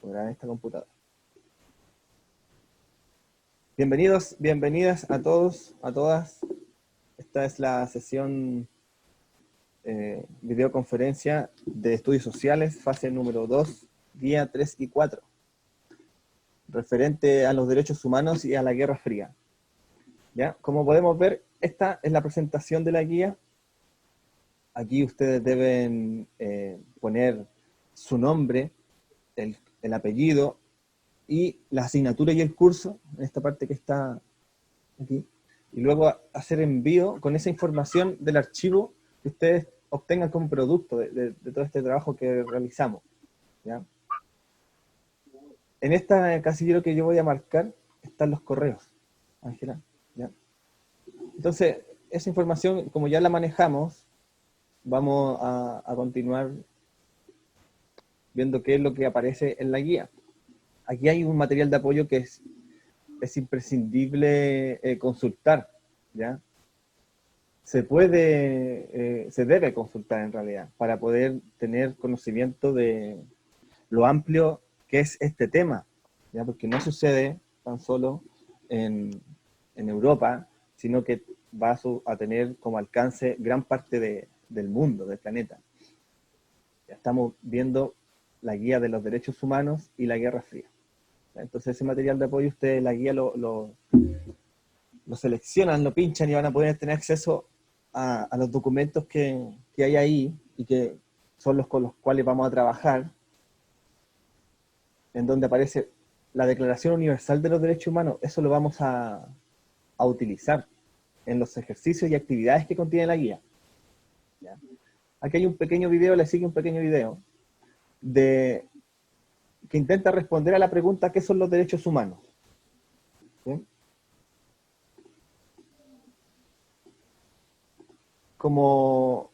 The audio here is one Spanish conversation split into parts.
configurar esta computadora. Bienvenidos, bienvenidas a todos, a todas. Esta es la sesión videoconferencia de estudios sociales, fase número 2, guía 3 y 4, referente a los derechos humanos y a la Guerra Fría. ¿Ya? Como podemos ver, esta es la presentación de la guía. Aquí ustedes deben poner su nombre, el apellido y la asignatura y el curso, en esta parte que está aquí, y luego hacer envío con esa información del archivo que ustedes obtengan como producto de todo este trabajo que realizamos. ¿Ya? En esta casillero que yo voy a marcar están los correos, Ángela. ¿Ya? Entonces, esa información, como ya la manejamos, vamos a continuar viendo qué es lo que aparece en la guía. Aquí hay un material de apoyo que es imprescindible consultar, ¿ya? Se debe consultar en realidad, para poder tener conocimiento de lo amplio que es este tema, ¿ya? Porque no sucede tan solo en Europa, sino que va a tener como alcance gran parte del mundo, del planeta. Ya estamos viendo la guía de los derechos humanos y la Guerra Fría. Entonces ese material de apoyo ustedes la guía lo seleccionan, lo pinchan y van a poder tener acceso a los documentos que hay ahí y que son los con los cuales vamos a trabajar, en donde aparece la Declaración Universal de los Derechos Humanos. Eso lo vamos a utilizar en los ejercicios y actividades que contiene la guía. ¿Ya? Aquí hay un pequeño video, le sigue un pequeño video que intenta responder a la pregunta ¿qué son los derechos humanos? ¿Sí? Como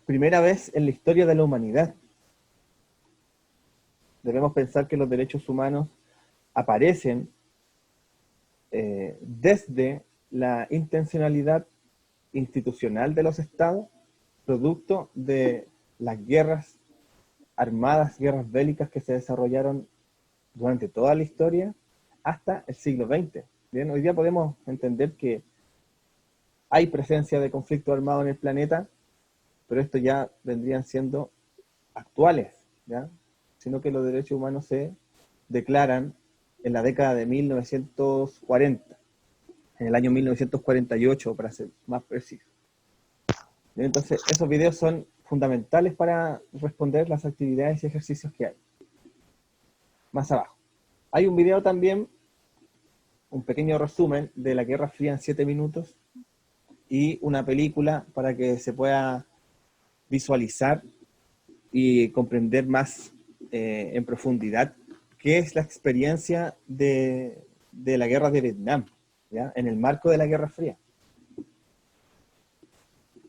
primera vez en la historia de la humanidad, debemos pensar que los derechos humanos aparecen desde la intencionalidad institucional de los estados, producto de las guerras armadas, guerras bélicas que se desarrollaron durante toda la historia hasta el siglo XX. Bien, hoy día podemos entender que hay presencia de conflicto armado en el planeta, pero estos ya vendrían siendo actuales, ¿ya? Sino que los derechos humanos se declaran en la década de 1940, en el año 1948, para ser más preciso. Entonces, esos videos son fundamentales para responder las actividades y ejercicios que hay. Más abajo. Hay un video también, un pequeño resumen de la Guerra Fría en 7 minutos, y una película para que se pueda visualizar y comprender más en profundidad qué es la experiencia de la guerra de Vietnam, ¿ya? En el marco de la Guerra Fría.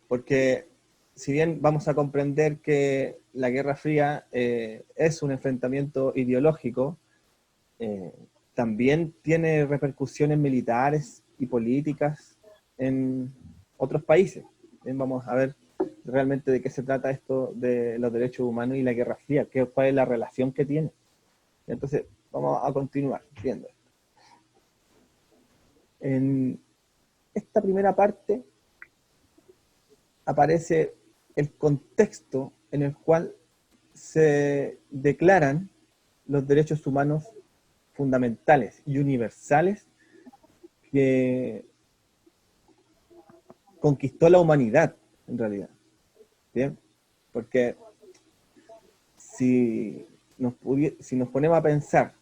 Porque si bien vamos a comprender que la Guerra Fría es un enfrentamiento ideológico, también tiene repercusiones militares y políticas en otros países. Bien, vamos a ver realmente de qué se trata esto de los derechos humanos y la Guerra Fría, cuál es la relación que tiene. Entonces, vamos a continuar viendo esto. En esta primera parte aparece el contexto en el cual se declaran los derechos humanos fundamentales y universales que conquistó la humanidad, en realidad. ¿Bien? Porque si nos ponemos a pensar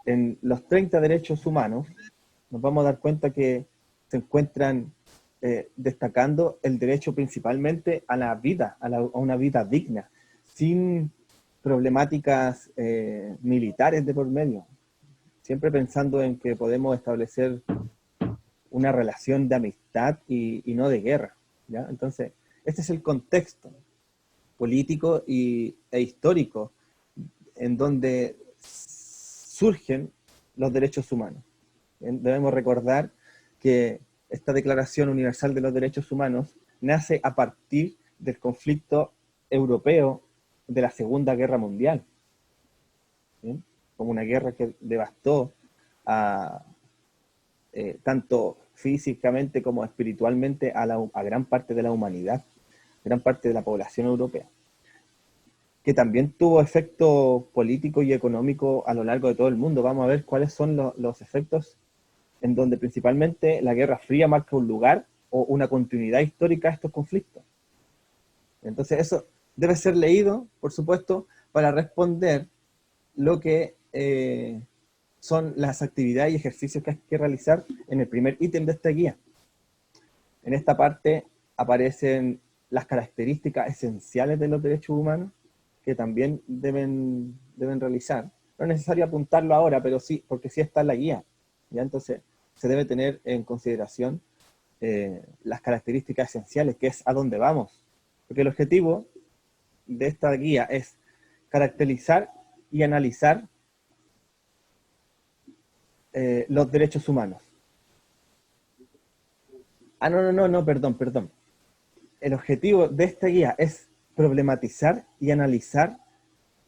en los 30 derechos humanos, nos vamos a dar cuenta que se encuentran destacando el derecho principalmente a la vida, a una vida digna, sin problemáticas militares de por medio, siempre pensando en que podemos establecer una relación de amistad y no de guerra, ¿ya? Entonces, este es el contexto político e histórico en donde surgen los derechos humanos. Debemos recordar que esta Declaración Universal de los Derechos Humanos nace a partir del conflicto europeo de la Segunda Guerra Mundial. ¿bien? Como una guerra que devastó a, tanto físicamente como espiritualmente a gran parte de la humanidad, gran parte de la población europea, que también tuvo efecto político y económico a lo largo de todo el mundo. Vamos a ver cuáles son los efectos en donde principalmente la Guerra Fría marca un lugar o una continuidad histórica a estos conflictos. Entonces eso debe ser leído, por supuesto, para responder lo que son las actividades y ejercicios que hay que realizar en el primer ítem de esta guía. En esta parte aparecen las características esenciales de los derechos humanos que también deben realizar. No es necesario apuntarlo ahora, pero sí, porque sí está en la guía. ¿Ya? Entonces, se debe tener en consideración las características esenciales, que es a dónde vamos. Porque el objetivo de esta guía es caracterizar y analizar los derechos humanos. No, perdón. El objetivo de esta guía es problematizar y analizar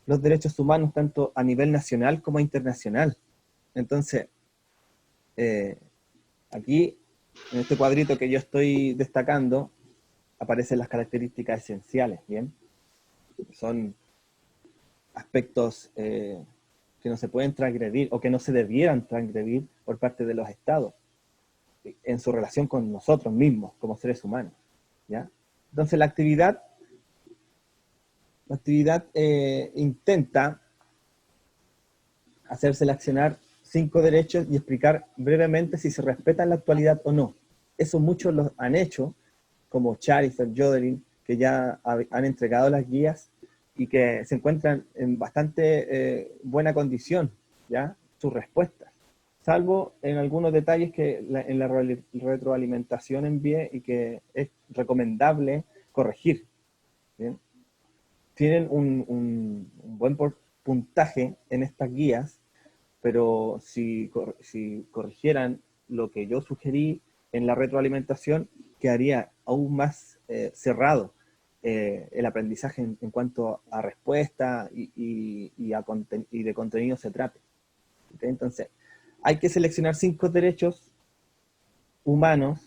los derechos humanos tanto a nivel nacional como internacional. Entonces, aquí, en este cuadrito que yo estoy destacando, aparecen las características esenciales, ¿bien? Son aspectos que no se pueden transgredir o que no se debieran transgredir por parte de los estados en su relación con nosotros mismos como seres humanos, ¿ya? Entonces la actividad intenta hacer seleccionar 5 derechos y explicar brevemente si se respetan en la actualidad o no. Eso muchos los han hecho, como Charifer, Jodelin, que ya han entregado las guías y que se encuentran en bastante buena condición, ¿ya? Sus respuestas, salvo en algunos detalles que en la retroalimentación envié y que es recomendable corregir, ¿bien? Tienen un buen puntaje en estas guías, pero si corrigieran lo que yo sugerí en la retroalimentación, quedaría aún más cerrado el aprendizaje en cuanto a respuesta y de contenido se trate. ¿Okay? Entonces, hay que seleccionar 5 derechos humanos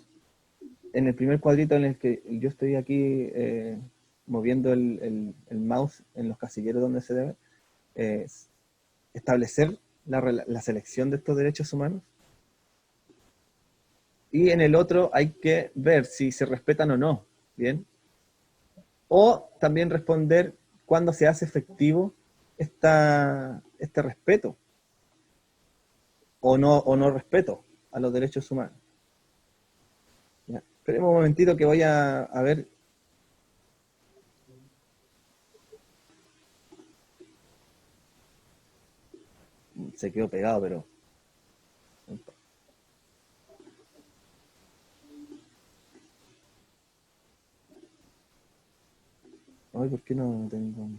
en el primer cuadrito en el que yo estoy aquí moviendo el mouse en los casilleros donde se debe establecer la selección de estos derechos humanos. Y en el otro hay que ver si se respetan o no, ¿bien? O también responder cuándo se hace efectivo este respeto o no respeto a los derechos humanos. ¿Ya? Esperemos un momentito que voy a ver. Se quedó pegado, pero... Ay, ¿por qué no tengo...?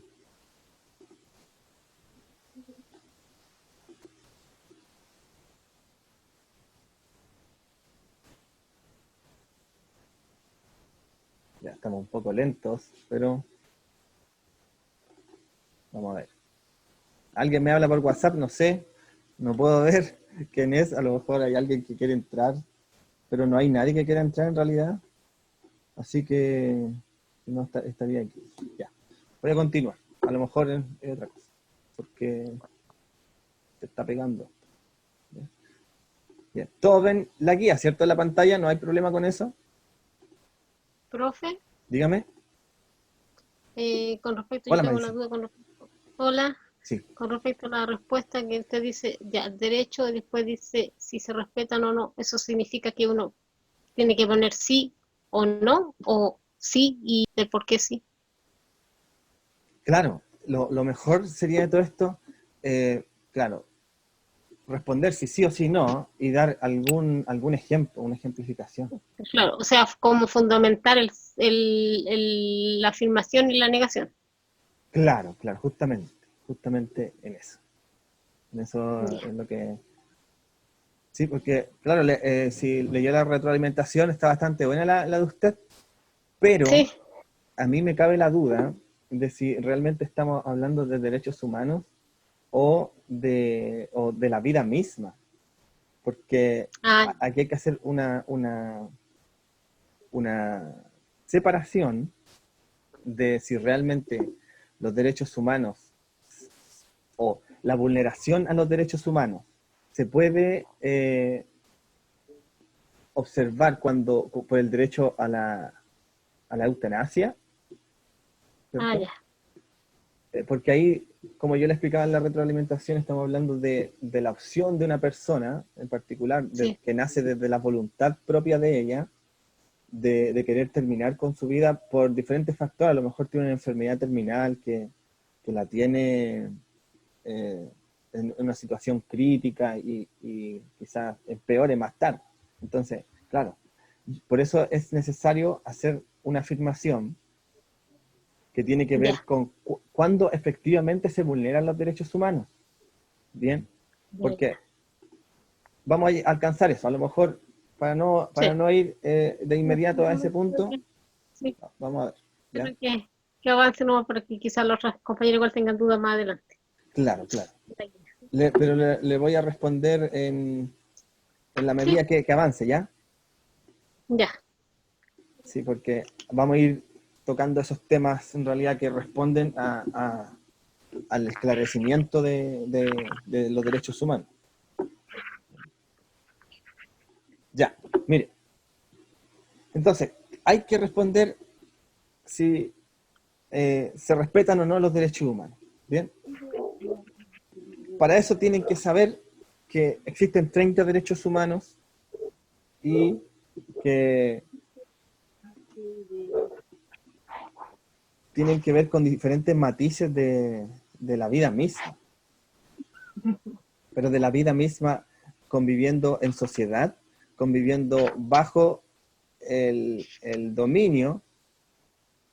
Ya estamos un poco lentos, pero... Vamos a ver. Alguien me habla por WhatsApp, no sé. No puedo ver quién es. A lo mejor hay alguien que quiere entrar, pero no hay nadie que quiera entrar en realidad. Así que no estaría aquí. Ya. Voy a continuar. A lo mejor es otra cosa. Porque se está pegando. ¿Ya? Bien. Todos ven la guía, ¿cierto? En la pantalla, no hay problema con eso. Profe, Dígame. con respecto, yo Hola, tengo una Madison. duda con respecto. Hola, Sí. con respecto a la respuesta que usted dice, ya, derecho, y después dice si se respetan o no. ¿Eso significa que uno tiene que poner sí o no? ¿O sí y el por qué sí? Claro. Lo mejor sería de todo esto, claro, responder si sí o si no y dar algún ejemplo, una ejemplificación. Claro, o sea, como fundamentar la afirmación y la negación. Claro, justamente en eso. En eso Ya. es lo que... Sí, porque, claro, si leyó la retroalimentación, está bastante buena la de usted, pero Sí, a mí me cabe la duda de si realmente estamos hablando de derechos humanos o o de la vida misma, porque aquí hay que hacer una separación de si realmente los derechos humanos o la vulneración a los derechos humanos se puede observar por el derecho a la eutanasia, ¿cierto? Ya. Porque ahí, como yo le explicaba en la retroalimentación, estamos hablando de la opción de una persona en particular, Sí. que nace desde la voluntad propia de ella, de querer terminar con su vida por diferentes factores. A lo mejor tiene una enfermedad terminal que la tiene en una situación crítica y quizás empeore más tarde. Entonces, claro, por eso es necesario hacer una afirmación que tiene que ver con cuándo efectivamente se vulneran los derechos humanos. Bien, porque vamos a alcanzar eso. A lo mejor, para no ir de inmediato a ese punto, vamos a ver. ¿Ya? Que avance nomás para que quizás los otros compañeros igual tengan dudas más adelante. Claro. Pero le voy a responder en la medida que avance, ¿ya? Ya. Sí, porque vamos a ir tocando esos temas en realidad que responden al esclarecimiento de los derechos humanos. Ya, mire. Entonces, hay que responder si se respetan o no los derechos humanos. ¿Bien? Para eso tienen que saber que existen 30 derechos humanos y que tienen que ver con diferentes matices de la vida misma. Pero de la vida misma conviviendo en sociedad, conviviendo bajo el dominio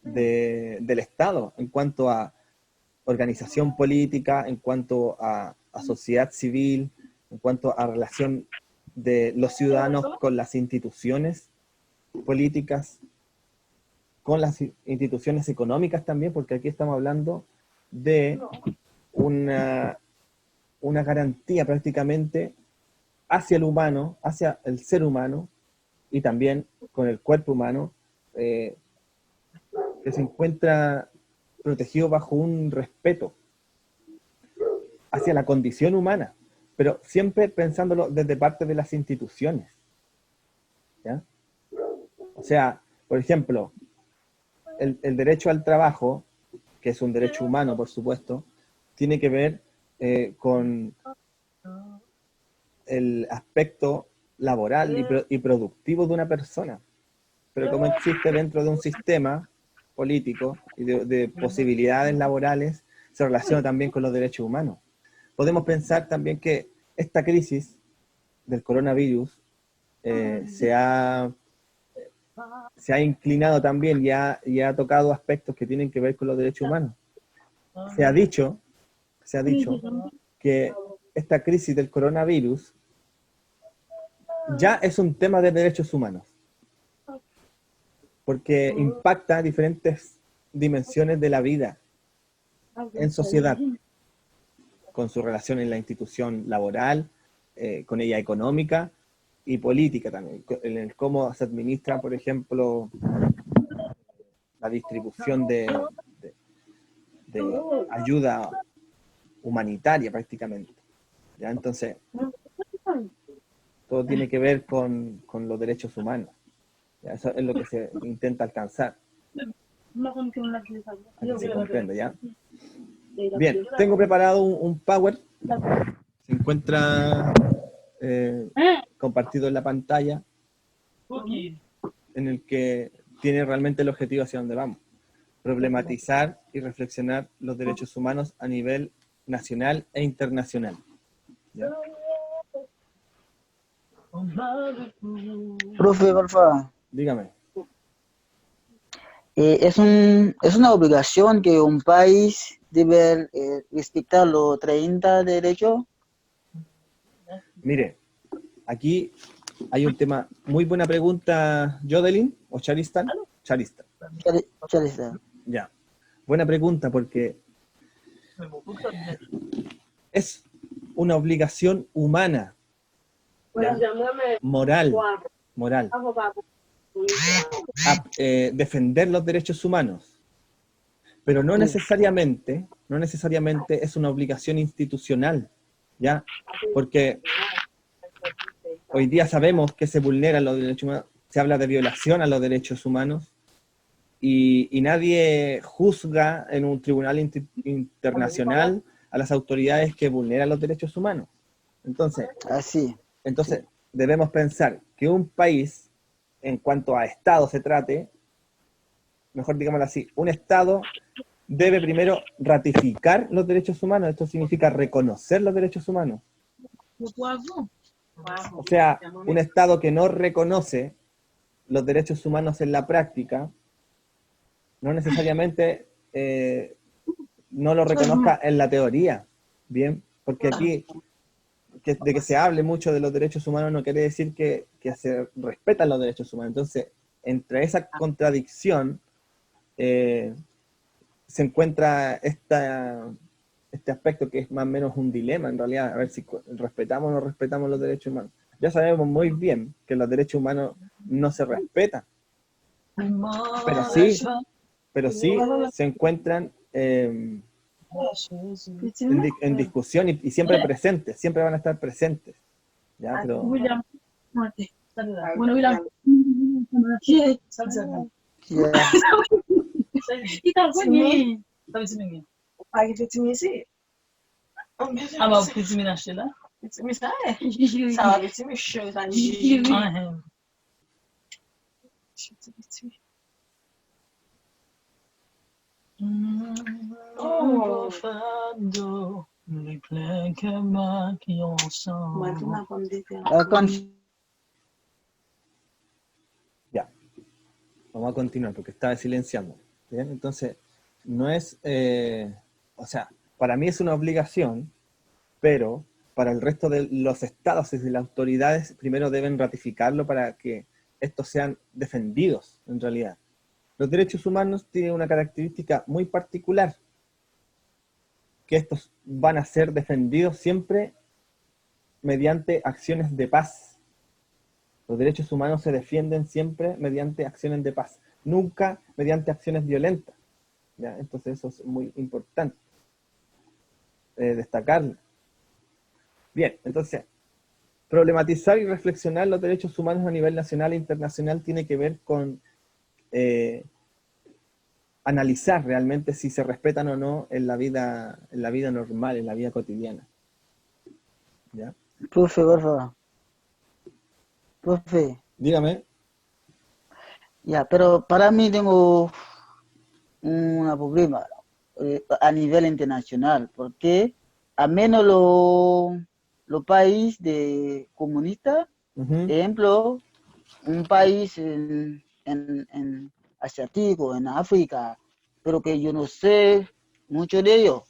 del Estado en cuanto a organización política, en cuanto a sociedad civil, en cuanto a relación de los ciudadanos con las instituciones políticas, con las instituciones económicas también, porque aquí estamos hablando de una garantía prácticamente hacia el humano, hacia el ser humano, y también con el cuerpo humano, que se encuentra protegido bajo un respeto hacia la condición humana, pero siempre pensándolo desde parte de las instituciones. ¿Ya? O sea, por ejemplo, el derecho al trabajo, que es un derecho humano, por supuesto, tiene que ver con el aspecto laboral y productivo de una persona. Pero como existe dentro de un sistema político y de posibilidades laborales, se relaciona también con los derechos humanos. Podemos pensar también que esta crisis del coronavirus se ha inclinado también y ha tocado aspectos que tienen que ver con los derechos humanos. Se ha dicho que esta crisis del coronavirus ya es un tema de derechos humanos, porque impacta diferentes dimensiones de la vida en sociedad, con su relación en la institución laboral, con ella económica y política también, en el cómo se administra, por ejemplo, la distribución de ayuda humanitaria prácticamente. ¿Ya? Entonces, todo tiene que ver con los derechos humanos. ¿Ya? Eso es lo que se intenta alcanzar. Aquí se comprende, ¿ya? Bien, tengo preparado un Power. Se encuentra compartido en la pantalla, en el que tiene realmente el objetivo hacia dónde vamos. Problematizar y reflexionar los derechos humanos a nivel nacional e internacional. ¿Ya? Profe, porfa. Dígame. Es una obligación que un país debe respetar los 30 derechos. Mire, aquí hay un tema, muy buena pregunta, Jodelin, o Charistan. Charistan. Ya, buena pregunta porque es una obligación humana, ¿ya? Moral, defender los derechos humanos, pero no necesariamente es una obligación institucional, ¿ya? Porque hoy día sabemos que se vulneran los derechos humanos, se habla de violación a los derechos humanos, y nadie juzga en un tribunal internacional a las autoridades que vulneran los derechos humanos. Entonces, debemos pensar que un país, en cuanto a Estado se trate, mejor digámoslo así, un Estado debe primero ratificar los derechos humanos. Esto significa reconocer los derechos humanos. O sea, un Estado que no reconoce los derechos humanos en la práctica, no necesariamente no lo reconozca en la teoría, ¿bien? Porque aquí, de que se hable mucho de los derechos humanos no quiere decir que se respetan los derechos humanos. Entonces, entre esa contradicción se encuentra este aspecto que es más o menos un dilema, en realidad, a ver si respetamos o no respetamos los derechos humanos. Ya sabemos muy bien que los derechos humanos no se respetan, pero sí se encuentran en discusión y siempre presentes, siempre van a estar presentes. ¿Ya? Pero, ya, vamos a continuar porque estaba silenciando. ¿Bien? Entonces, no es, o sea, para mí es una obligación, pero para el resto de los estados y de las autoridades primero deben ratificarlo para que estos sean defendidos, en realidad. Los derechos humanos tienen una característica muy particular, que estos van a ser defendidos siempre mediante acciones de paz. Los derechos humanos se defienden siempre mediante acciones de paz, nunca mediante acciones violentas. ¿Ya? Entonces eso es muy importante destacarlo. Bien, entonces, problematizar y reflexionar los derechos humanos a nivel nacional e internacional tiene que ver con analizar realmente si se respetan o no en la vida normal, en la vida cotidiana. ¿Ya? Profe, por favor. Profe. Dígame. Ya, pero para mí tengo un problema a nivel internacional, porque a menos los países de comunistas, ejemplo, un país en asiático, en África, pero que yo no sé mucho de ellos.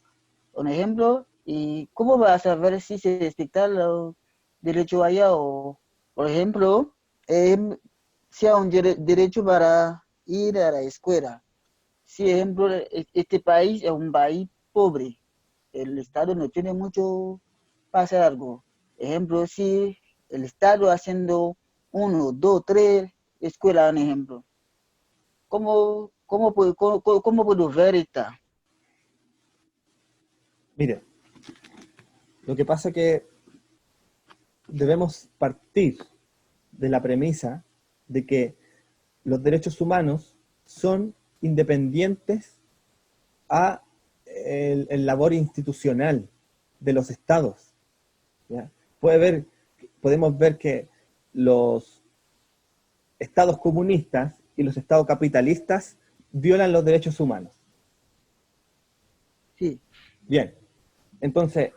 Por ejemplo, ¿y cómo vas a saber si se respeta los derechos allá? O, por ejemplo, si hay un derecho para ir a la escuela. Si, ejemplo, este país es un país pobre, el Estado no tiene mucho para hacer algo. Ejemplo, si el Estado haciendo 1, 2, 3 escuelas, un ejemplo. ¿Cómo puedo ver esto? Mire, lo que pasa es que debemos partir de la premisa de que los derechos humanos son independientes a el labor institucional de los estados. ¿Ya? Podemos ver que los estados comunistas y los estados capitalistas violan los derechos humanos. Sí. Bien, entonces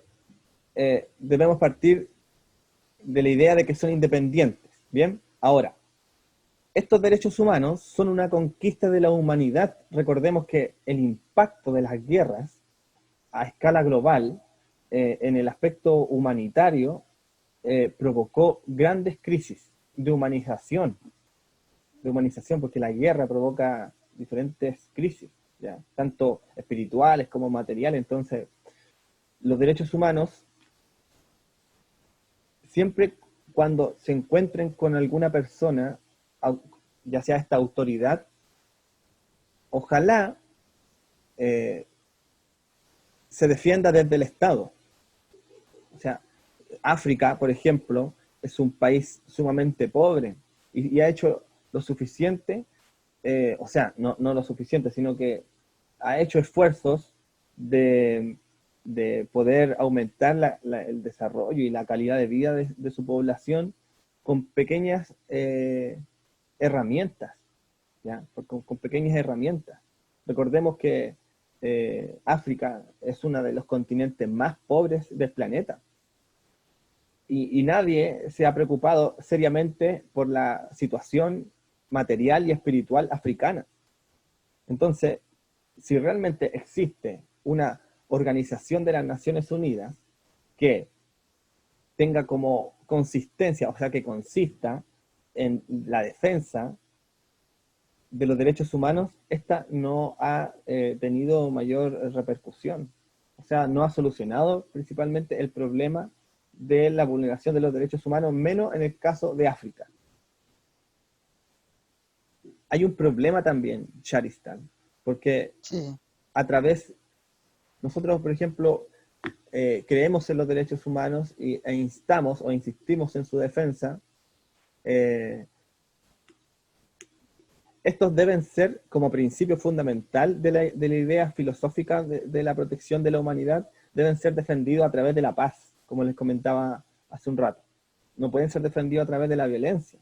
debemos partir de la idea de que son independientes. Bien, ahora, estos derechos humanos son una conquista de la humanidad. Recordemos que el impacto de las guerras a escala global en el aspecto humanitario provocó grandes crisis de humanización, porque la guerra provoca diferentes crisis, ¿ya? Tanto espirituales como materiales. Entonces, los derechos humanos siempre cuando se encuentren con alguna persona, ya sea esta autoridad, ojalá se defienda desde el Estado. O sea, África, por ejemplo, es un país sumamente pobre y ha hecho lo suficiente, o sea, no lo suficiente, sino que ha hecho esfuerzos de poder aumentar el desarrollo y la calidad de vida de su población con pequeñas herramientas, ¿ya? Con pequeñas herramientas. Recordemos que África es uno de los continentes más pobres del planeta. Y nadie se ha preocupado seriamente por la situación material y espiritual africana. Entonces, si realmente existe una organización de las Naciones Unidas que tenga como consistencia, o sea, que consista en la defensa de los derechos humanos, esta no ha tenido mayor repercusión. O sea, no ha solucionado principalmente el problema de la vulneración de los derechos humanos, menos en el caso de África. Hay un problema también, Charistan, porque Sí, a través, nosotros, por ejemplo, creemos en los derechos humanos e instamos o insistimos en su defensa. Estos deben ser como principio fundamental de la idea filosófica de la protección de la humanidad, deben ser defendidos a través de la paz, como les comentaba hace un rato. No pueden ser defendidos a través de la violencia.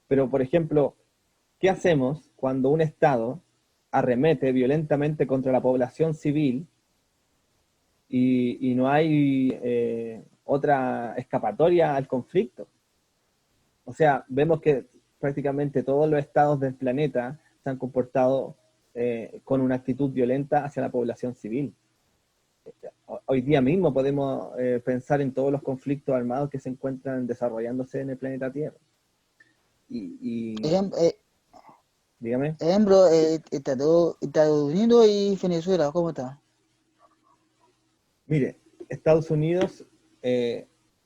Pero, por ejemplo, ¿qué hacemos cuando un Estado arremete violentamente contra la población civil y no hay otra escapatoria al conflicto? O sea, vemos que prácticamente todos los estados del planeta se han comportado con una actitud violenta hacia la población civil. Hoy día mismo podemos pensar en todos los conflictos armados que se encuentran desarrollándose en el planeta Tierra. Y dígame. ejemplo, Estados Unidos y Venezuela, ¿cómo está? Mire, Estados Unidos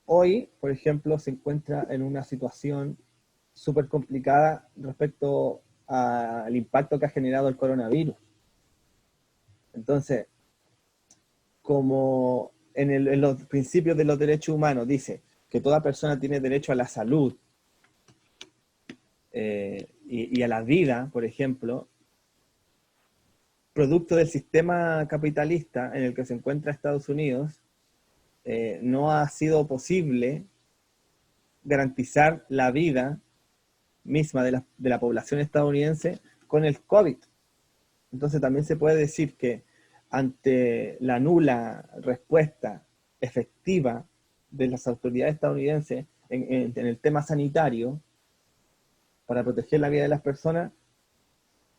hoy, por ejemplo, se encuentra en una situación súper complicada respecto al impacto que ha generado el coronavirus. Entonces, como en los principios de los derechos humanos dice que toda persona tiene derecho a la salud y a la vida, por ejemplo, producto del sistema capitalista en el que se encuentra Estados Unidos, no ha sido posible garantizar la vida misma de la población estadounidense con el COVID. Entonces también se puede decir que ante la nula respuesta efectiva de las autoridades estadounidenses en el tema sanitario para proteger la vida de las personas,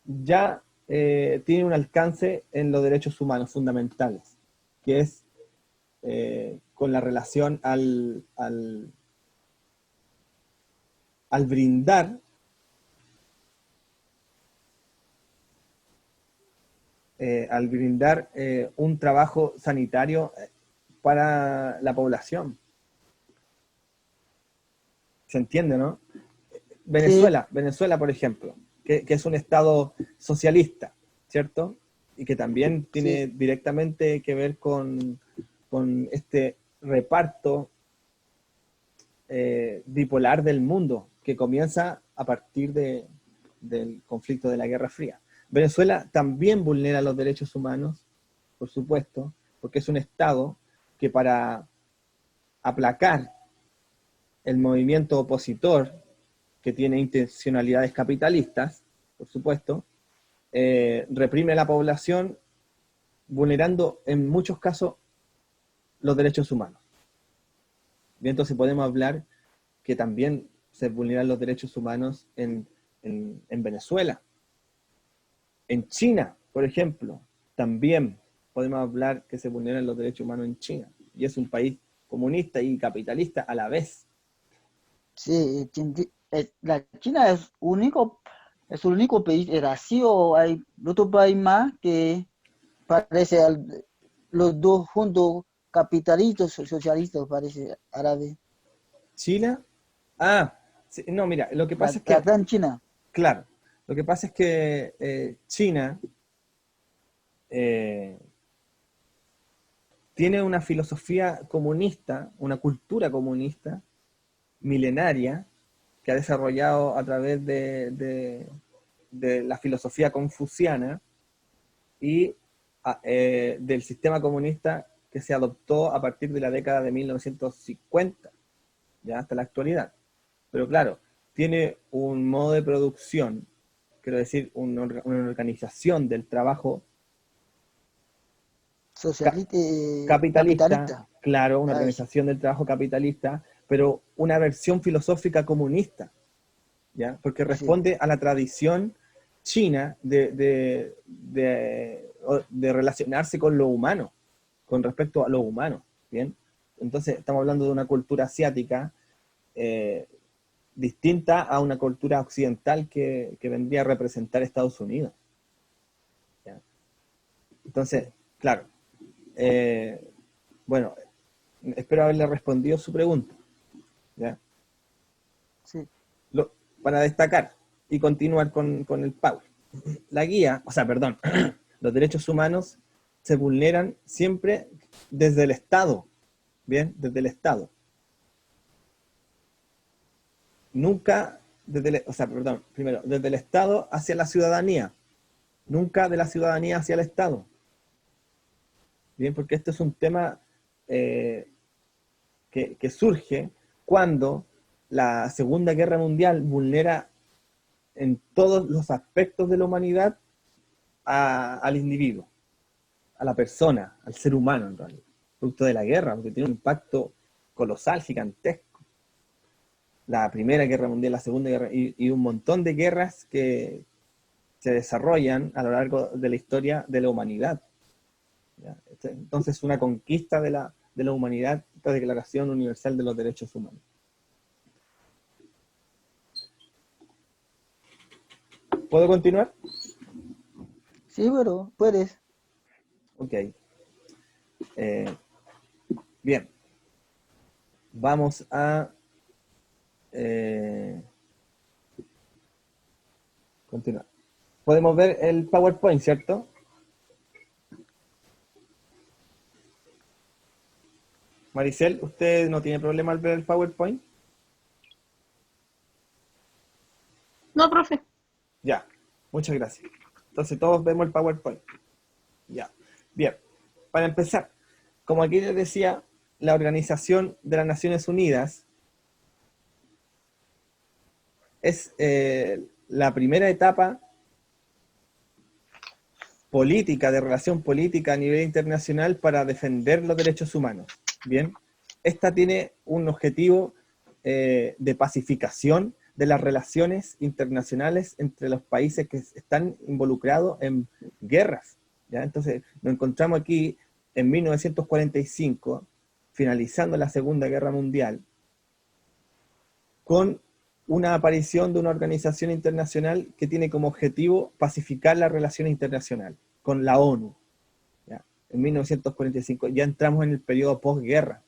ya tiene un alcance en los derechos humanos fundamentales, que es con la relación al brindar un trabajo sanitario para la población. ¿Se entiende, no? Venezuela, por ejemplo, que es un estado socialista, ¿cierto? Y que también tiene directamente que ver con este reparto bipolar del mundo que comienza a partir del conflicto de la Guerra Fría. Venezuela también vulnera los derechos humanos, por supuesto, porque es un estado que para aplacar el movimiento opositor que tiene intencionalidades capitalistas, por supuesto, reprime a la población vulnerando en muchos casos los derechos humanos. Bien, entonces podemos hablar que también se vulneran los derechos humanos en Venezuela. En China, por ejemplo, también podemos hablar que se vulneran los derechos humanos en China. Y es un país comunista y capitalista a la vez. Sí, la China es el único país vacío. Hay otro país más que parece los dos juntos, capitalistas, socialistas, parece árabe. China. Ah, sí, no, mira, lo que pasa es la que, gran China. claro, lo que pasa es que China eh, tiene una filosofía comunista, una cultura comunista milenaria que ha desarrollado a través de la filosofía confuciana y del sistema comunista que se adoptó a partir de la década de 1950, ya hasta la actualidad. Pero claro, tiene un modo de producción, quiero decir, una organización del trabajo Socialista, capitalista, capitalista. claro, una Ay, organización del trabajo capitalista, pero una versión filosófica comunista, ¿ya? Porque sí, responde a la tradición china de relacionarse con lo humano, con respecto a lo humano, ¿bien? Entonces, estamos hablando de una cultura asiática eh, distinta a una cultura occidental que vendría a representar Estados Unidos, ¿ya? Entonces, claro, eh, bueno, espero haberle respondido su pregunta, ¿ya? sí. Lo, para destacar y continuar con el Power. La guía, o sea, perdón, los derechos humanos se vulneran siempre desde el Estado, ¿bien? Desde el Estado. Nunca o sea, perdón, primero, desde el Estado hacia la ciudadanía, nunca de la ciudadanía hacia el Estado, ¿bien? Porque este es un tema eh, que surge cuando la Segunda Guerra Mundial vulnera en todos los aspectos de la humanidad al individuo, a la persona, al ser humano en realidad, producto de la guerra, porque tiene un impacto colosal, gigantesco. La Primera Guerra Mundial, la Segunda Guerra, y un montón de guerras que se desarrollan a lo largo de la historia de la humanidad, ¿ya? Entonces, una conquista de la humanidad, esta Declaración Universal de los Derechos Humanos. ¿Puedo continuar? Sí, pero puedes. Ok. Bien. Vamos a continuar. Podemos ver el PowerPoint, ¿cierto? Maricel, ¿usted no tiene problema al ver el PowerPoint? No, profe. Ya, muchas gracias. Entonces todos vemos el PowerPoint. Ya, bien. Para empezar, como aquí les decía, la Organización de las Naciones Unidas es la primera etapa política, de relación política a nivel internacional para defender los derechos humanos. Bien, esta tiene un objetivo de pacificación de las relaciones internacionales entre los países que están involucrados en guerras, ¿ya? Entonces, nos encontramos aquí en 1945, finalizando la Segunda Guerra Mundial, con una aparición de una organización internacional que tiene como objetivo pacificar las relaciones internacionales con la ONU. ¿Ya? En 1945 ya entramos en el periodo posguerra.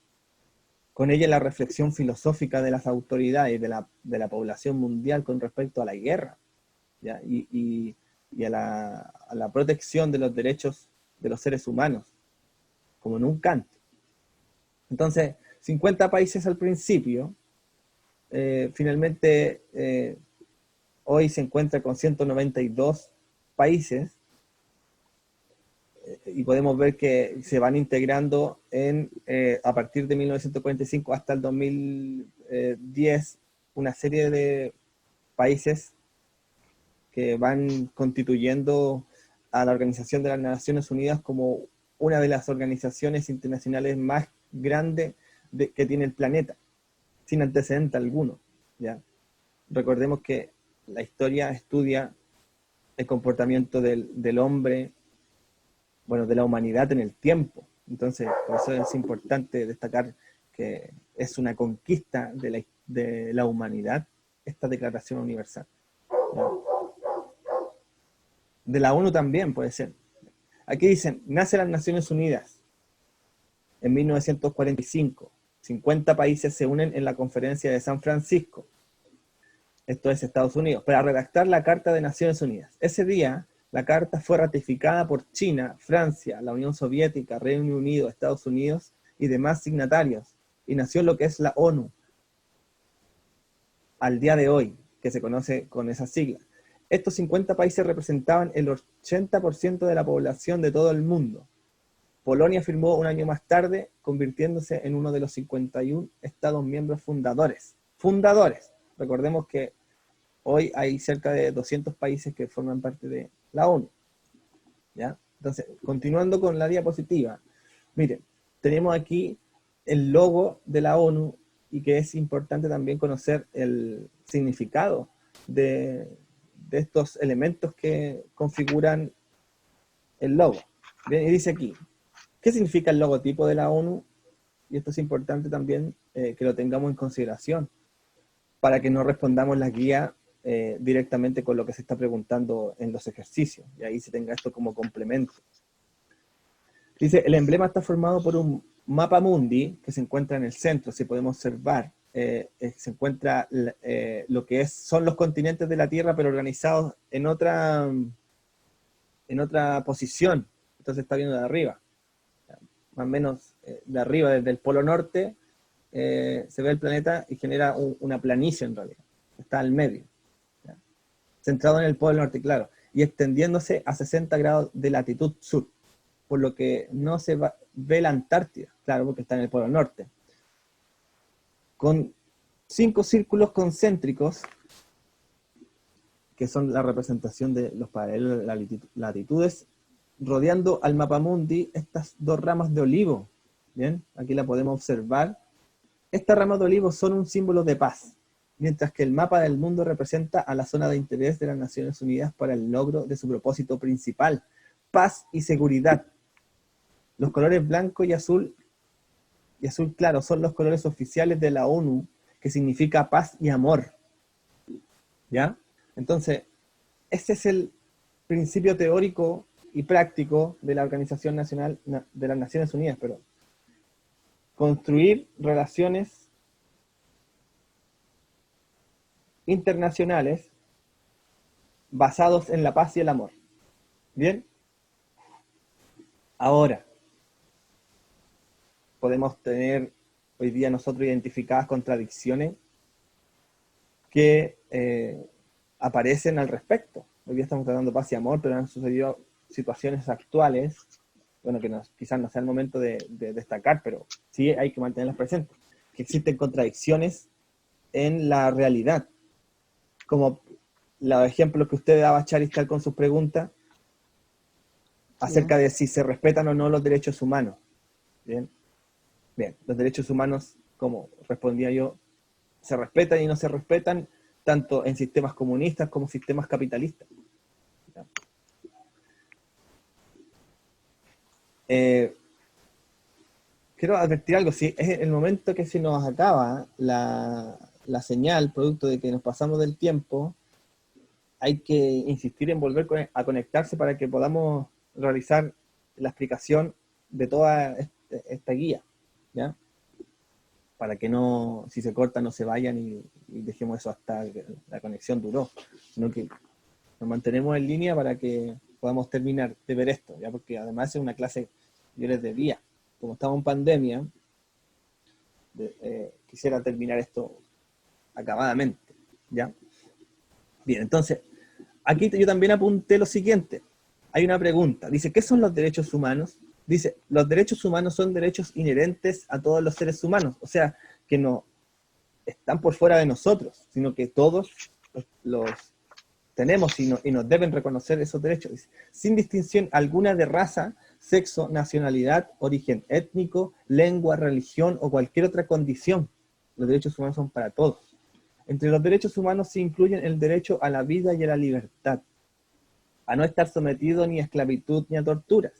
Con ella la reflexión filosófica de las autoridades de la población mundial con respecto a la guerra, ¿ya? Y a la protección de los derechos de los seres humanos, como nunca antes. Entonces, 50 países al principio, finalmente hoy se encuentra con 192 países y podemos ver que se van integrando a partir de 1945 hasta el 2010 una serie de países que van constituyendo a la Organización de las Naciones Unidas como una de las organizaciones internacionales más grandes que tiene el planeta, sin antecedente alguno, ¿ya? Recordemos que la historia estudia el comportamiento del hombre, bueno, de la humanidad en el tiempo. Entonces, por eso es importante destacar que es una conquista de la humanidad esta Declaración Universal, ¿no? De la ONU también puede ser. Aquí dicen, nace las Naciones Unidas en 1945, 50 países se unen en la conferencia de San Francisco, esto es Estados Unidos, para redactar la Carta de Naciones Unidas. Ese día, la carta fue ratificada por China, Francia, la Unión Soviética, Reino Unido, Estados Unidos y demás signatarios, y nació lo que es la ONU, al día de hoy, que se conoce con esa sigla. Estos 50 países representaban el 80% de la población de todo el mundo. Polonia firmó un año más tarde, convirtiéndose en uno de los 51 Estados miembros fundadores. ¡Fundadores! Recordemos que hoy hay cerca de 200 países que forman parte de la ONU. ¿Ya? Entonces, continuando con la diapositiva. Miren, tenemos aquí el logo de la ONU y que es importante también conocer el significado de estos elementos que configuran el logo. Bien, y dice aquí, ¿qué significa el logotipo de la ONU? Y esto es importante también que lo tengamos en consideración para que no respondamos la guía directamente con lo que se está preguntando en los ejercicios, y ahí se tenga esto como complemento. Dice, el emblema está formado por un mapa mundi que se encuentra en el centro, si podemos observar, se encuentra lo que son los continentes de la Tierra, pero organizados en otra posición, entonces está viendo de arriba, más o menos de arriba, desde el polo norte, se ve el planeta y genera una planicie en realidad, está al medio, ¿ya? Centrado en el polo norte, claro, y extendiéndose a 60 grados de latitud sur, por lo que no se ve la Antártida, claro, porque está en el polo norte, con 5 círculos concéntricos, que son la representación de los paralelos de las latitudes, rodeando al mapamundi estas 2 ramas de olivo. Bien, aquí la podemos observar. Estas ramas de olivo son un símbolo de paz, mientras que el mapa del mundo representa a la zona de interés de las Naciones Unidas para el logro de su propósito principal, paz y seguridad. Los colores blanco y azul claro son los colores oficiales de la ONU, que significa paz y amor. ¿Ya? Entonces, ese es el principio teórico y práctico de la Organización Nacional de las Naciones Unidas, pero construir relaciones internacionales basados en la paz y el amor. ¿Bien? Ahora, podemos tener hoy día nosotros identificadas contradicciones que aparecen al respecto. Hoy día estamos tratando paz y amor, pero han sucedido situaciones actuales, bueno, que quizás no sea el momento de destacar, pero sí hay que mantenerlas presentes, que existen contradicciones en la realidad, como los ejemplos que usted daba, Charistal, con sus preguntas, acerca de si se respetan o no los derechos humanos. Bien, los derechos humanos, como respondía yo, se respetan y no se respetan, tanto en sistemas comunistas como sistemas capitalistas. Quiero advertir algo, si es el momento que se nos acaba la señal, producto de que nos pasamos del tiempo, hay que insistir en volver a conectarse para que podamos realizar la explicación de toda esta guía, ¿ya? Para que no, si se corta, no se vayan y dejemos eso hasta que la conexión duró, sino que nos mantenemos en línea para que podamos terminar de ver esto, ¿ya? Porque además es una clase, yo les debía, como estamos en pandemia, quisiera terminar esto acabadamente, ¿ya? Bien, entonces, aquí yo también apunté lo siguiente. Hay una pregunta, dice, ¿qué son los derechos humanos? Dice, los derechos humanos son derechos inherentes a todos los seres humanos, o sea, que no están por fuera de nosotros, sino que todos los tenemos y nos deben reconocer esos derechos, dice, sin distinción alguna de raza, sexo, nacionalidad, origen étnico, lengua, religión o cualquier otra condición. Los derechos humanos son para todos. Entre los derechos humanos se incluyen el derecho a la vida y a la libertad, a no estar sometido ni a esclavitud ni a torturas,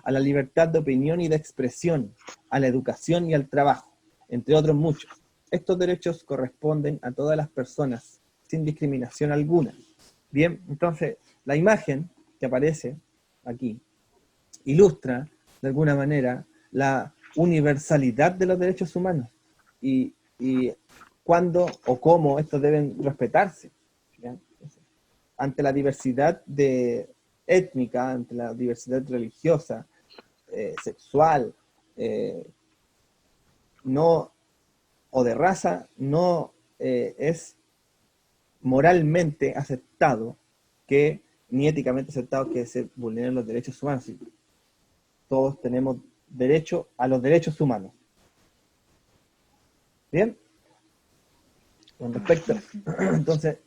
a la libertad de opinión y de expresión, a la educación y al trabajo, entre otros muchos. Estos derechos corresponden a todas las personas, sin discriminación alguna. Bien, entonces, la imagen que aparece aquí ilustra, de alguna manera, la universalidad de los derechos humanos. y cuándo o cómo estos deben respetarse, ¿ya? Ante la diversidad étnica, ante la diversidad religiosa, sexual, no, o de raza, no es moralmente aceptado ni éticamente aceptado que se vulneren los derechos humanos. Todos tenemos derecho a los derechos humanos. ¿Bien? Con respecto, entonces,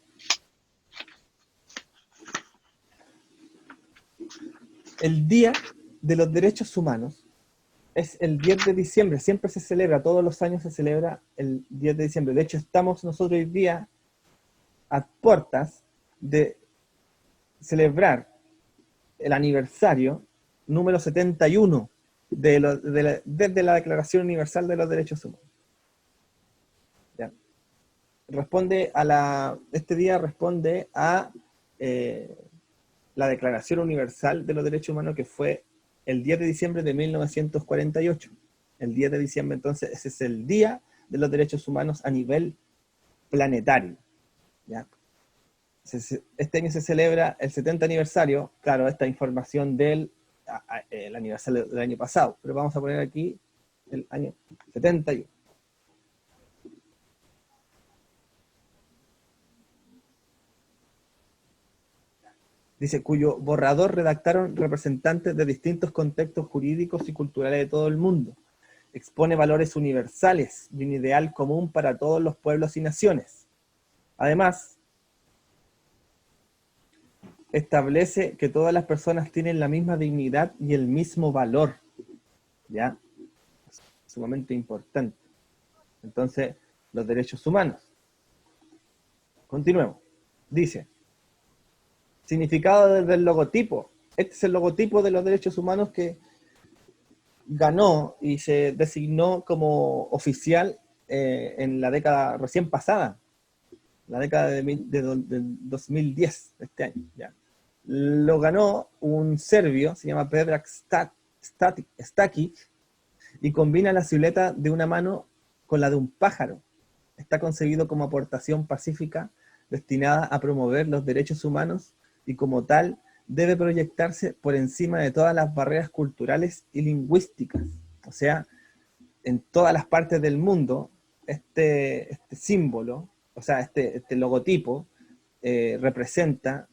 el Día de los Derechos Humanos es el 10 de diciembre, siempre se celebra, todos los años se celebra el 10 de diciembre. De hecho, estamos nosotros hoy día a puertas de celebrar el aniversario número 71 desde la Declaración Universal de los Derechos Humanos. ¿Ya? Este día responde a la Declaración Universal de los Derechos Humanos, que fue el 10 de diciembre de 1948. El 10 de diciembre, entonces, ese es el Día de los Derechos Humanos a nivel planetario. ¿Ya? Este año se celebra el 70 aniversario, claro, esta información del el aniversario del año pasado, pero vamos a poner aquí el año 71. Dice, cuyo borrador redactaron representantes de distintos contextos jurídicos y culturales de todo el mundo. Expone valores universales y un ideal común para todos los pueblos y naciones. Además, establece que todas las personas tienen la misma dignidad y el mismo valor. ¿Ya? Es sumamente importante. Entonces, los derechos humanos. Continuemos. Dice, significado del logotipo. Este es el logotipo de los derechos humanos que ganó y se designó como oficial en la década recién pasada, la década de 2010, este año. ¿Ya? Lo ganó un serbio, se llama Predrag Stakic, y combina la silueta de una mano con la de un pájaro. Está concebido como aportación pacífica destinada a promover los derechos humanos y como tal debe proyectarse por encima de todas las barreras culturales y lingüísticas. O sea, en todas las partes del mundo, este símbolo, o sea, este logotipo, representa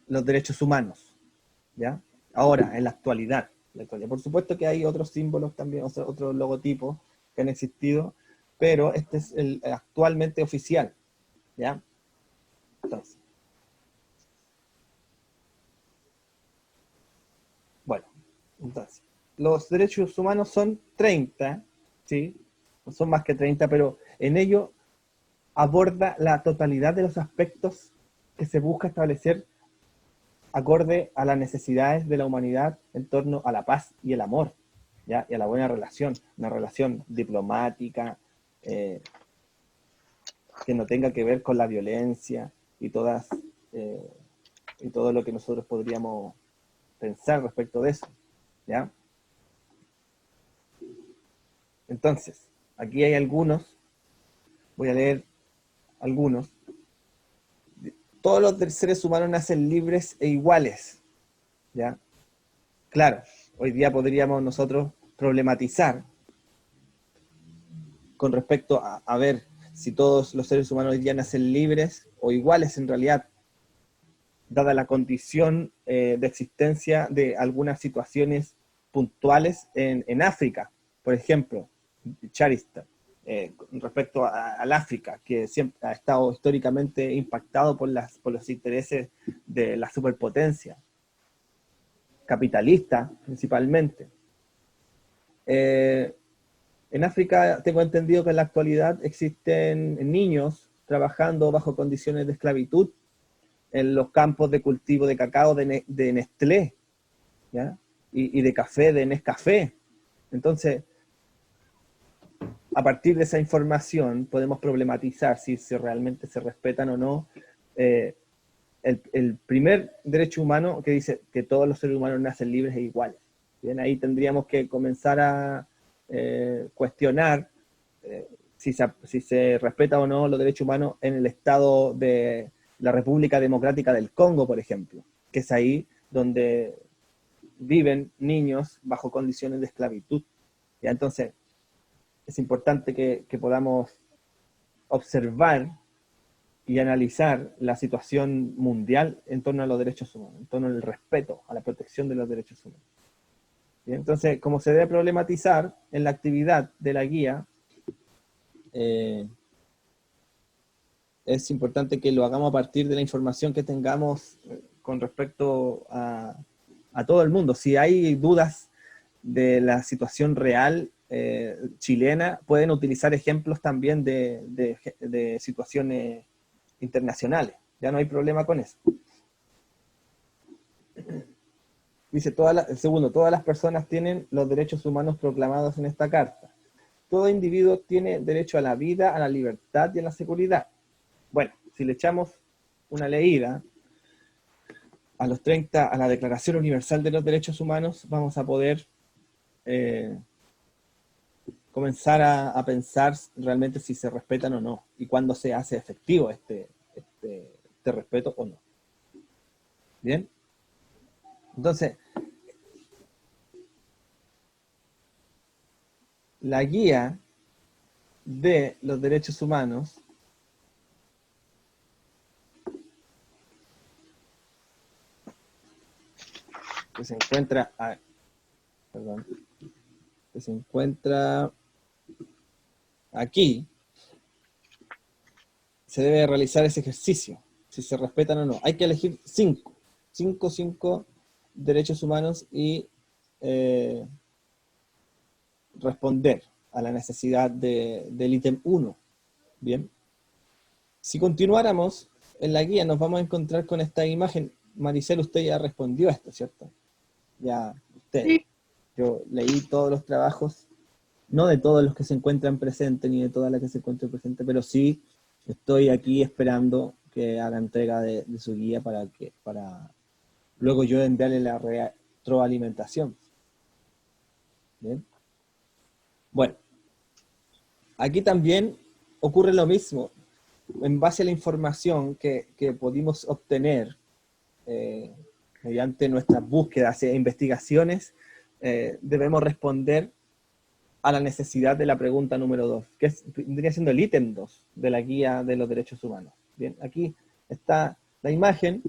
los derechos humanos, ¿ya? Ahora, en la actualidad. Por supuesto que hay otros símbolos también, otros logotipos que han existido, pero este es el actualmente oficial, ¿ya? Entonces, bueno, entonces, los derechos humanos son 30, ¿sí? No son más que 30, pero en ello aborda la totalidad de los aspectos que se busca establecer acorde a las necesidades de la humanidad en torno a la paz y el amor, ¿ya? Y a la buena relación, una relación diplomática, que no tenga que ver con la violencia y y todo lo que nosotros podríamos pensar respecto de eso, ¿ya? Entonces, aquí hay algunos, voy a leer algunos. Todos los seres humanos nacen libres e iguales, ¿ya? Claro, hoy día podríamos nosotros problematizar con respecto a ver si todos los seres humanos hoy día nacen libres o iguales en realidad, dada la condición de existencia de algunas situaciones puntuales en África, por ejemplo, Charista, respecto al África, que siempre ha estado históricamente impactado por los intereses de la superpotencia, capitalista principalmente. En África tengo entendido que en la actualidad existen niños trabajando bajo condiciones de esclavitud en los campos de cultivo de cacao de Nestlé, ¿ya? Y de café, de Nescafé. Entonces, a partir de esa información podemos problematizar si realmente se respetan o no el primer derecho humano que dice que todos los seres humanos nacen libres e iguales. Bien, ahí tendríamos que comenzar a cuestionar si se respeta o no los derechos humanos en el estado de la República Democrática del Congo, por ejemplo, que es ahí donde viven niños bajo condiciones de esclavitud. ¿Ya? Entonces, es importante que podamos observar y analizar la situación mundial en torno a los derechos humanos, en torno al respeto, a la protección de los derechos humanos. ¿Bien? Entonces, como se debe problematizar en la actividad de la guía, es importante que lo hagamos a partir de la información que tengamos con respecto a todo el mundo. Si hay dudas de la situación real chilena, pueden utilizar ejemplos también de situaciones internacionales. Ya no hay problema con eso. Dice, segundo, todas las personas tienen los derechos humanos proclamados en esta carta. Todo individuo tiene derecho a la vida, a la libertad y a la seguridad. Bueno, si le echamos una leída a la Declaración Universal de los Derechos Humanos, vamos a poder comenzar a pensar realmente si se respetan o no, y cuándo se hace efectivo este respeto o no. ¿Bien? Entonces, la guía de los derechos humanos que se encuentra aquí, se debe realizar ese ejercicio, si se respetan o no. Hay que elegir cinco derechos humanos y responder a la necesidad del ítem 1. Bien. Si continuáramos en la guía, nos vamos a encontrar con esta imagen. Maricel, usted ya respondió a esto, ¿cierto? Ya, usted. Sí. Yo leí todos los trabajos, no de todos los que se encuentran presentes, ni de todas las que se encuentran presentes, pero sí estoy aquí esperando que haga entrega de su guía para luego yo enviarle la retroalimentación. ¿Bien? Bueno, aquí también ocurre lo mismo. En base a la información que pudimos obtener mediante nuestras búsquedas e investigaciones, debemos responder a la necesidad de la pregunta número 2, que vendría siendo el ítem 2 de la guía de los derechos humanos. Bien, aquí está la imagen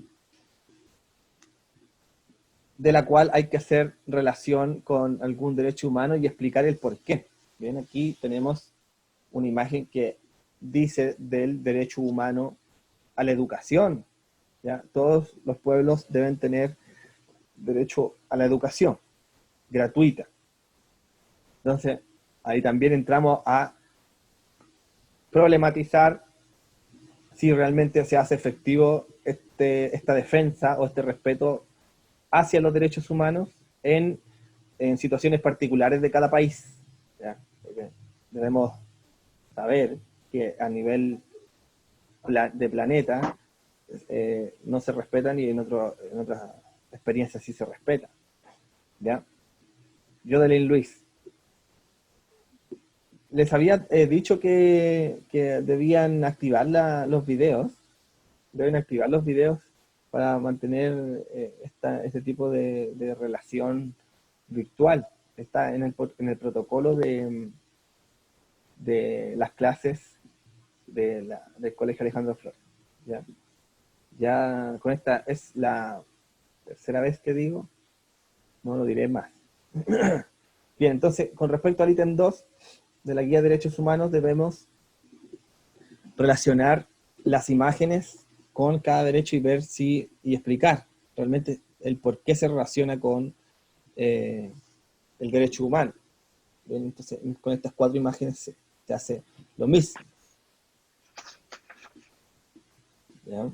de la cual hay que hacer relación con algún derecho humano y explicar el por qué. Bien, aquí tenemos una imagen que dice del derecho humano a la educación. ¿Ya? Todos los pueblos deben tener derecho a la educación gratuita. Entonces, ahí también entramos a problematizar si realmente se hace efectivo esta defensa o este respeto hacia los derechos humanos en situaciones particulares de cada país. ¿Ya? Porque debemos saber que a nivel de planeta no se respetan y en otras experiencias sí se respetan. ¿Ya? Jodelyn Luis. Les había dicho que debían activar los videos. Deben activar los videos para mantener este tipo de relación virtual. Está en el protocolo de las clases del Colegio Alejandro Flores. Ya con esta es la tercera vez que digo, no lo diré más. Bien, entonces, con respecto al ítem 2 de la Guía de Derechos Humanos, debemos relacionar las imágenes con cada derecho y ver y explicar realmente el por qué se relaciona con el derecho humano. Bien, entonces, con estas 4 imágenes se hace lo mismo. ¿Ya?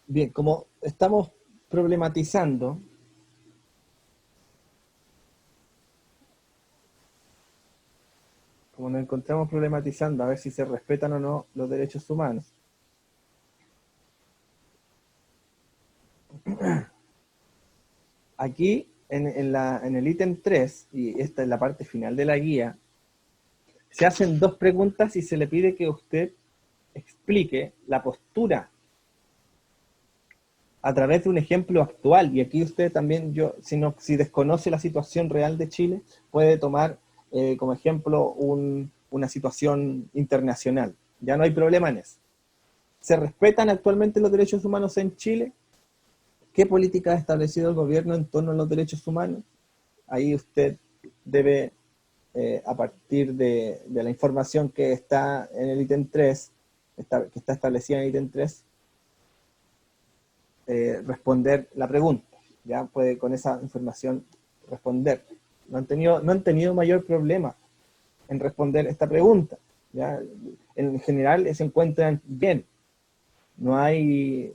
Bien, como estamos problematizando, como encontramos problematizando a ver si se respetan o no los derechos humanos. Aquí, en el ítem 3, y esta es la parte final de la guía, se hacen dos preguntas y se le pide que usted explique la postura a través de un ejemplo actual. Y aquí usted también, si desconoce la situación real de Chile, puede tomar como ejemplo una situación internacional. Ya no hay problema en eso. ¿Se respetan actualmente los derechos humanos en Chile? ¿Qué política ha establecido el gobierno en torno a los derechos humanos? Ahí usted debe, a partir de la información que está en el ítem 3, que está establecida en el ítem 3, responder la pregunta. Ya puede con esa información responder. No han tenido mayor problema en responder esta pregunta. ¿Ya? En general se encuentran bien. No hay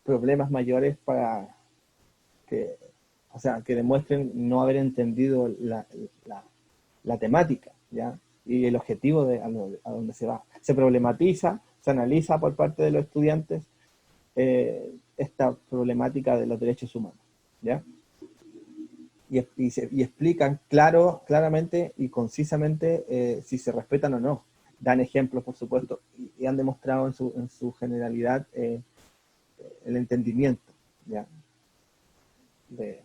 problemas mayores para que demuestren no haber entendido la temática, ¿ya? Y el objetivo a donde se va. Se problematiza, se analiza por parte de los estudiantes esta problemática de los derechos humanos, ¿ya? Y explican claramente y concisamente si se respetan o no. Dan ejemplos, por supuesto, y han demostrado en su generalidad el entendimiento, ¿ya? De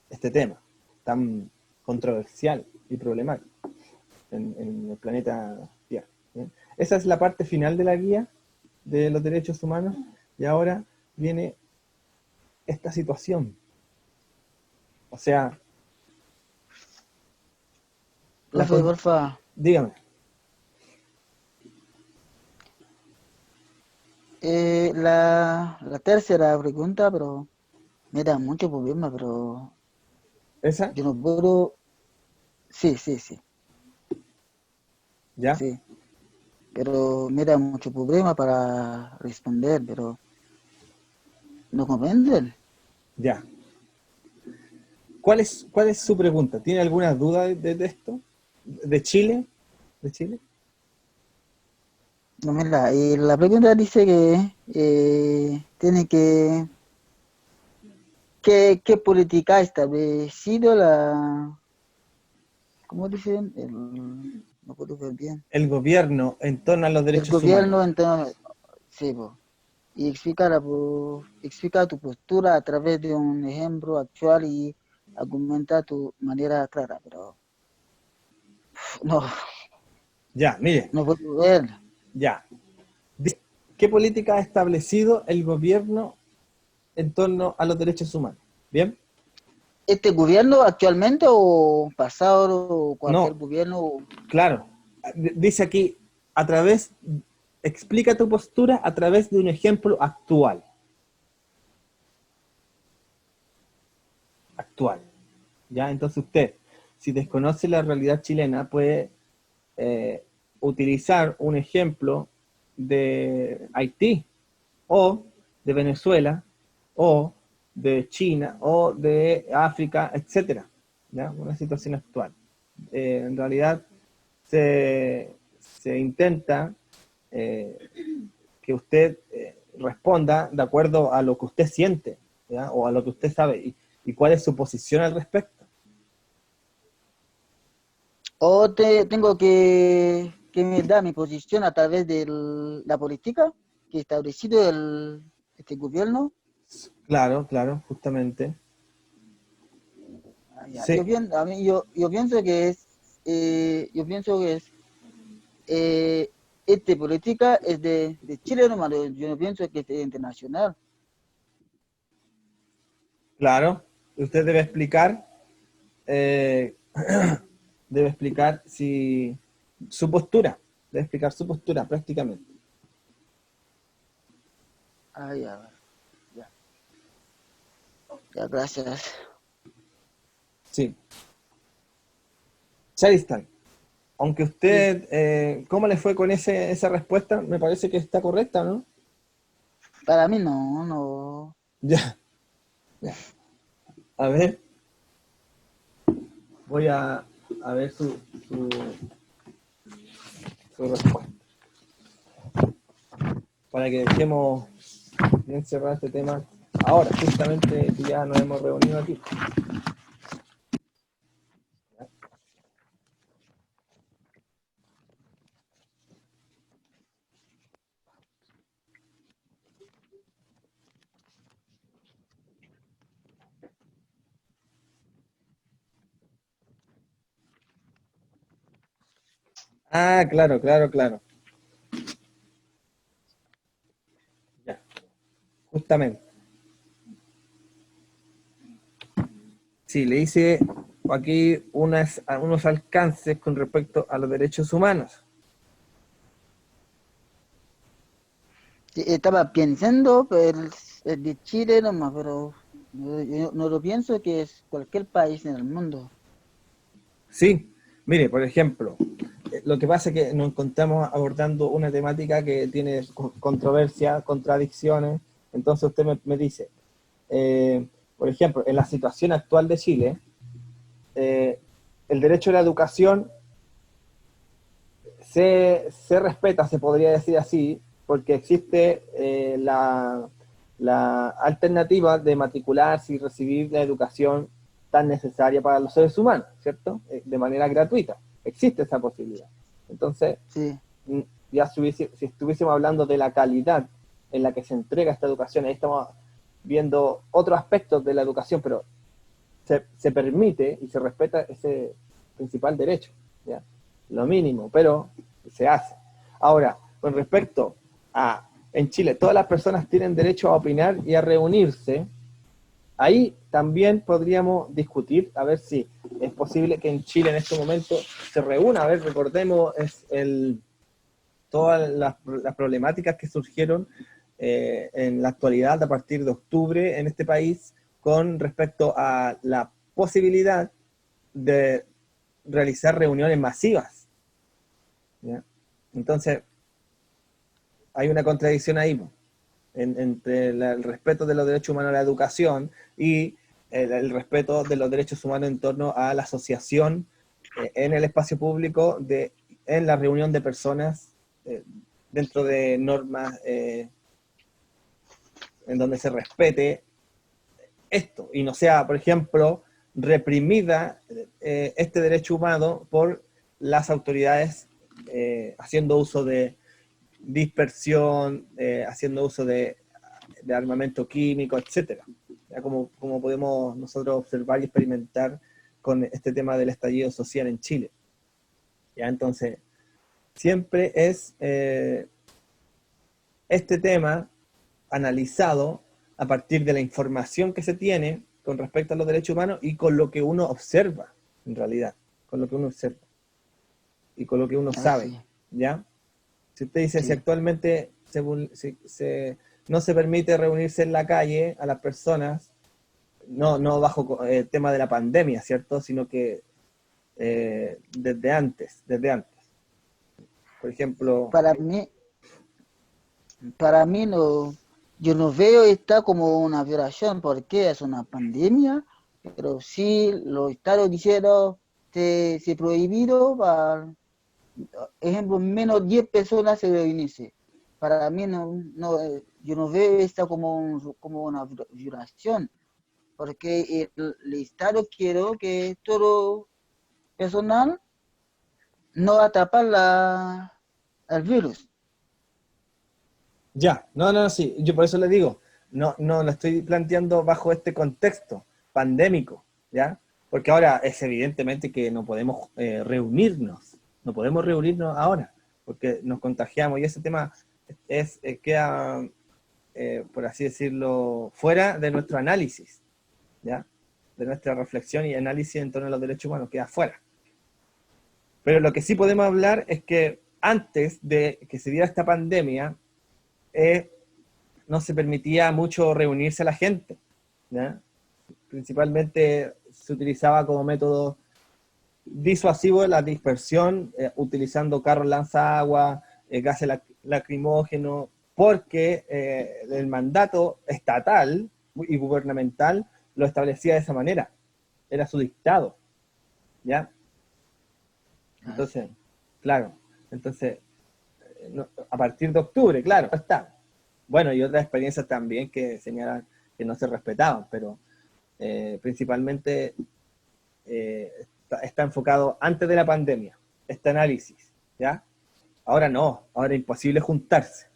este tema tan controversial y problemático en el planeta Tierra, ¿bien? Esa es la parte final de la guía de los derechos humanos, y ahora viene esta situación. O sea, Profe, porfa, dígame. la tercera pregunta, pero me da mucho problema, pero ¿Esa? yo no puedo. Sí, sí, sí, ¿Ya? sí. Pero me da mucho problema para responder, pero no comprenden. Ya. ¿Cuál es su pregunta? ¿Tiene alguna duda de esto? ¿De Chile? ¿De Chile? No, mira, y la pregunta dice que tiene ¿qué política ha establecido ¿cómo dicen? No puedo ver bien. El gobierno en torno a los El derechos humanos. gobierno, entonces, sí, po, y explica tu postura a través de un ejemplo actual y argumenta tu manera clara, pero no, Ya, mire, no puedo ver. ya. Dice, ¿qué política ha establecido el gobierno en torno a los derechos humanos? ¿Bien? ¿Este gobierno actualmente o pasado o cualquier No, gobierno? claro. Dice aquí, explica tu postura a través de un ejemplo actual. Actual. ¿Ya? Entonces usted, si desconoce la realidad chilena, puede utilizar un ejemplo de Haití, o de Venezuela, o de China, o de África, etcétera, ¿ya? Una situación actual. En realidad se intenta que usted responda de acuerdo a lo que usted siente, ¿ya? O a lo que usted sabe, y cuál es su posición al respecto. ¿O tengo que me da mi posición a través de la política que ha establecido este gobierno? Claro, claro, justamente. Ah, ya. Sí, Yo pienso que eh, esta política es de Chile nomás, yo no pienso que es internacional. claro. Usted eh, debe explicar su postura, debe explicar su postura prácticamente. Ah, ya, ya, ya, gracias. Sí. Charistan, aunque Sí, usted, ¿cómo le fue con esa respuesta? Me parece que está correcta, ¿no? para mí no, no. Ya, ya. A ver, voy a ver su su respuesta. Para que dejemos bien cerrado este tema ahora, justamente que ya nos hemos reunido aquí. Ah, claro, claro, claro. Ya, justamente. Sí, le hice aquí unos alcances con respecto a los derechos humanos. Sí, estaba pensando, pues, el de Chile nomás, pero yo no lo pienso que es cualquier país en el mundo. Sí, mire, por ejemplo, lo que pasa es que nos encontramos abordando una temática que tiene controversia, contradicciones. Entonces usted me dice, por ejemplo, en la situación actual de Chile, eh, el derecho a la educación se respeta, se podría decir así, porque existe la alternativa de matricularse y recibir la educación tan necesaria para los seres humanos, ¿cierto? De manera gratuita. Existe esa posibilidad. Entonces, Sí, ya si estuviésemos hablando de la calidad en la que se entrega esta educación, ahí estamos viendo otros aspectos de la educación, pero se permite y se respeta ese principal derecho, ¿ya? Lo mínimo, pero se hace. Ahora, con respecto a, en Chile, todas las personas tienen derecho a opinar y a reunirse, ahí también podríamos discutir a ver si es posible que en Chile en este momento se reúna. A ver, recordemos todas las problemáticas que surgieron en la actualidad a partir de octubre en este país con respecto a la posibilidad de realizar reuniones masivas, ¿ya? Entonces, hay una contradicción ahí, ¿no? Entre el respeto de los derechos humanos a la educación y el respeto de los derechos humanos en torno a la asociación en el espacio público, en la reunión de personas dentro de normas en donde se respete esto y no sea, por ejemplo, reprimida este derecho humano por las autoridades haciendo uso de dispersión, haciendo uso de armamento químico, etcétera. Ya como podemos nosotros observar y experimentar con este tema del estallido social en Chile. Ya entonces, siempre es este tema analizado a partir de la información que se tiene con respecto a los derechos humanos y con lo que uno observa, en realidad, con lo que uno observa y con lo que uno sabe, así, ¿ya? Si usted dice si sí. actualmente no se permite reunirse en la calle a las personas, no bajo el tema de la pandemia, ¿cierto? Sino que desde antes. Por ejemplo, Para mí, para mí no, yo no veo esta como una violación porque es una pandemia, pero sí los estados dijeron se prohibido para, ejemplo, menos 10 personas se reunirse. Para mí yo no veo esta como una violación, porque el Estado quiere que todo personal no atrapa el virus. ya, no, sí, yo por eso le digo, no lo estoy planteando bajo este contexto pandémico, ¿ya? Porque ahora es evidentemente que no podemos no podemos reunirnos ahora, porque nos contagiamos y ese tema queda, por así decirlo, fuera de nuestro análisis, ¿ya? De nuestra reflexión y análisis en torno a los derechos humanos, queda fuera. Pero lo que sí podemos hablar es que antes de que se diera esta pandemia, eh, no se permitía mucho reunirse a la gente, ¿ya? Principalmente se utilizaba como método disuasivo la dispersión, utilizando carros lanzagua, gases lacrimógenos, porque el mandato estatal y gubernamental lo establecía de esa manera, era su dictado, ¿ya? Entonces, Así. claro, entonces a partir de octubre, claro, está. Bueno, y otras experiencias también que señalan que no se respetaban, pero principalmente está enfocado antes de la pandemia, este análisis, ¿ya? Ahora no, ahora es imposible juntarse.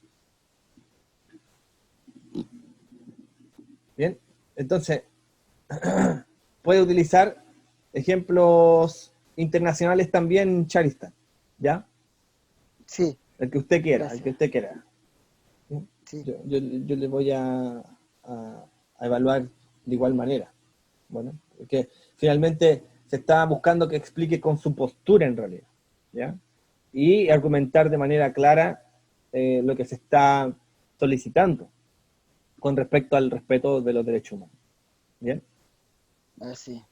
Bien, entonces, puede utilizar ejemplos internacionales también, Charistan, ¿ya? Sí, El que usted quiera, el gracias. que usted quiera. Sí, Yo le voy a evaluar de igual manera. Bueno, porque finalmente se está buscando que explique con su postura en realidad, ¿ya? Y argumentar de manera clara lo que se está solicitando con respecto al respeto de los derechos humanos. ¿Bien? así.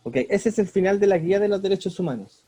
Ok, ese es el final de la guía de los derechos humanos.